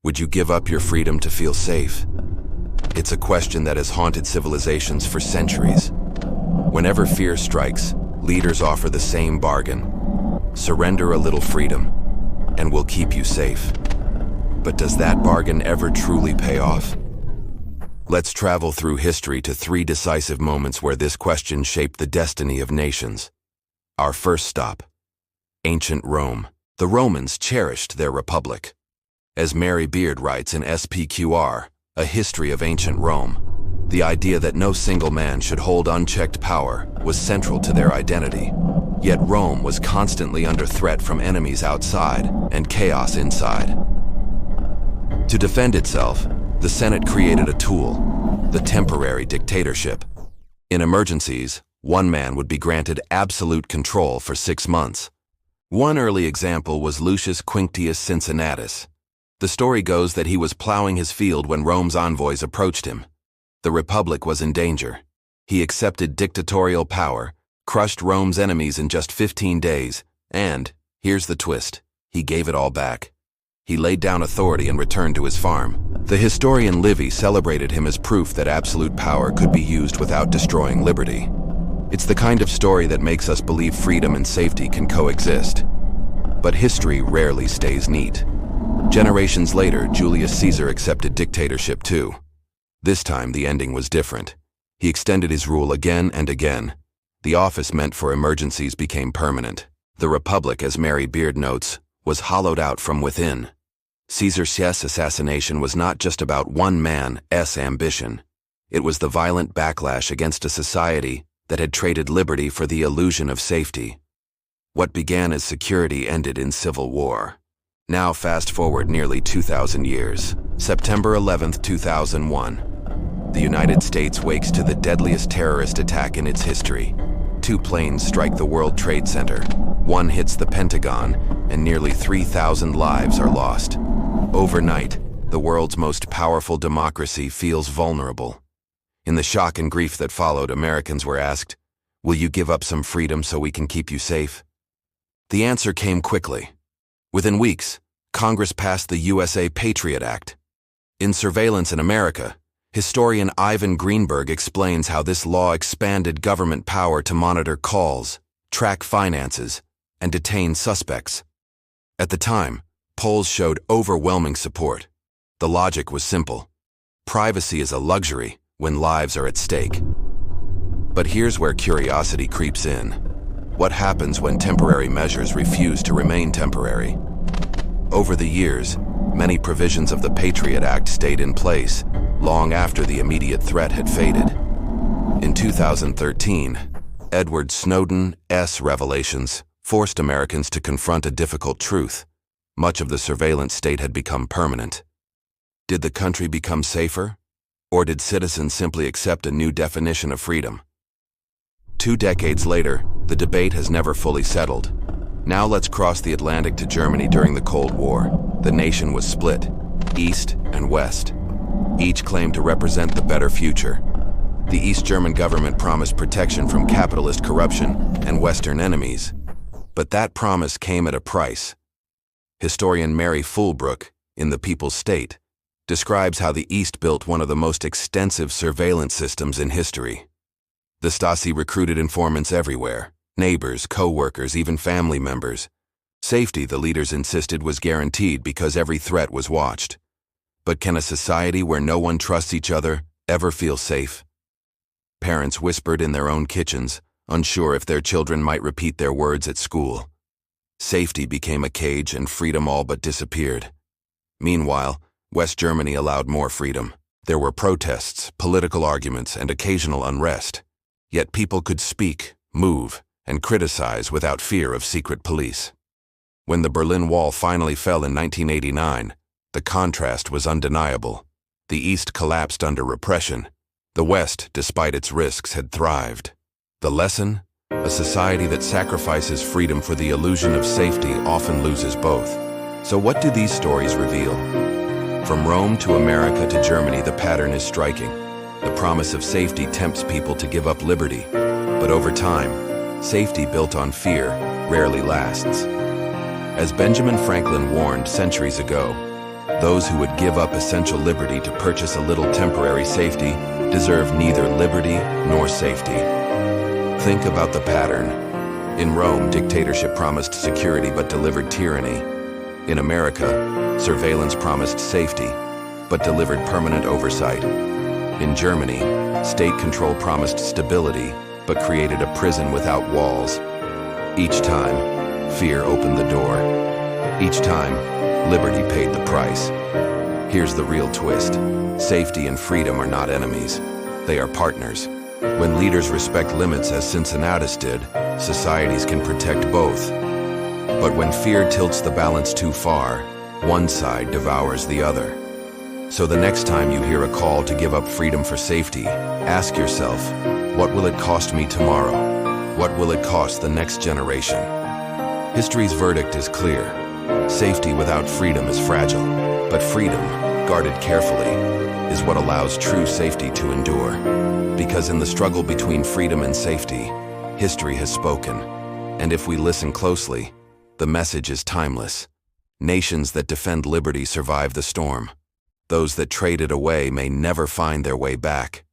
Would you give up your freedom to feel safe? It's a question that has haunted civilizations for centuries. Whenever fear strikes, leaders offer the same bargain. Surrender a little freedom, and we'll keep you safe. But does that bargain ever truly pay off? Let's travel through history to 3 decisive moments where this question shaped the destiny of nations. Our first stop: ancient Rome. The Romans cherished their republic. As Mary Beard writes in SPQR, A History of Ancient Rome, the idea that no single man should hold unchecked power was central to their identity. Yet Rome was constantly under threat from enemies outside and chaos inside. To defend itself, the Senate created a tool, the temporary dictatorship. In emergencies, one man would be granted absolute control for 6 months. One early example was Lucius Quinctius Cincinnatus. The story goes that he was plowing his field when Rome's envoys approached him. The Republic was in danger. He accepted dictatorial power, crushed Rome's enemies in just 15 days, and, here's the twist, he gave it all back. He laid down authority and returned to his farm. The historian Livy celebrated him as proof that absolute power could be used without destroying liberty. It's the kind of story that makes us believe freedom and safety can coexist. But history rarely stays neat. Generations later, Julius Caesar accepted dictatorship too. This time, the ending was different. He extended his rule again and again. The office meant for emergencies became permanent. The Republic, as Mary Beard notes, was hollowed out from within. Caesar's assassination was not just about one man's ambition. It was the violent backlash against a society that had traded liberty for the illusion of safety. What began as security ended in civil war. Now fast forward nearly 2,000 years. September 11, 2001. The United States wakes to the deadliest terrorist attack in its history. 2 planes strike the World Trade Center. One hits the Pentagon, and nearly 3,000 lives are lost. Overnight, the world's most powerful democracy feels vulnerable. In the shock and grief that followed, Americans were asked, "Will you give up some freedom so we can keep you safe?" The answer came quickly. Within weeks, Congress passed the USA Patriot Act. In Surveillance in America, historian Ivan Greenberg explains how this law expanded government power to monitor calls, track finances, and detain suspects. At the time, polls showed overwhelming support. The logic was simple. Privacy is a luxury when lives are at stake. But here's where curiosity creeps in. What happens when temporary measures refuse to remain temporary? Over the years, many provisions of the Patriot Act stayed in place, long after the immediate threat had faded. In 2013, Edward Snowden's revelations forced Americans to confront a difficult truth. Much of the surveillance state had become permanent. Did the country become safer? Or did citizens simply accept a new definition of freedom? 2 decades later, the debate has never fully settled. Now let's cross the Atlantic to Germany during the Cold War. The nation was split, East and West. Each claimed to represent the better future. The East German government promised protection from capitalist corruption and Western enemies. But that promise came at a price. Historian Mary Fulbrook, in The People's State, describes how the East built one of the most extensive surveillance systems in history. The Stasi recruited informants everywhere, neighbors, co-workers, even family members. Safety, the leaders insisted, was guaranteed because every threat was watched. But can a society where no one trusts each other ever feel safe? Parents whispered in their own kitchens, unsure if their children might repeat their words at school. Safety became a cage and freedom all but disappeared. Meanwhile, West Germany allowed more freedom. There were protests, political arguments, and occasional unrest. Yet people could speak, move, and criticize without fear of secret police. When the Berlin Wall finally fell in 1989, the contrast was undeniable. The East collapsed under repression. The West, despite its risks, had thrived. The lesson? A society that sacrifices freedom for the illusion of safety often loses both. So what do these stories reveal? From Rome to America to Germany, the pattern is striking. The promise of safety tempts people to give up liberty. But over time, safety built on fear rarely lasts. As Benjamin Franklin warned centuries ago, Those who would give up essential liberty to purchase a little temporary safety deserve neither liberty nor safety. Think about the pattern. In Rome, dictatorship promised security but delivered tyranny. In America, surveillance promised safety but delivered permanent oversight. In Germany, state control promised stability but created a prison without walls. Each time, fear opened the door. Each time, liberty paid the price. Here's the real twist. Safety and freedom are not enemies. They are partners. When leaders respect limits as Cincinnatus did, societies can protect both. But when fear tilts the balance too far, one side devours the other. So the next time you hear a call to give up freedom for safety, ask yourself, what will it cost me tomorrow? What will it cost the next generation? History's verdict is clear. Safety without freedom is fragile, but freedom, guarded carefully, is what allows true safety to endure. Because in the struggle between freedom and safety, history has spoken. And if we listen closely, the message is timeless. Nations that defend liberty survive the storm. Those that trade it away may never find their way back.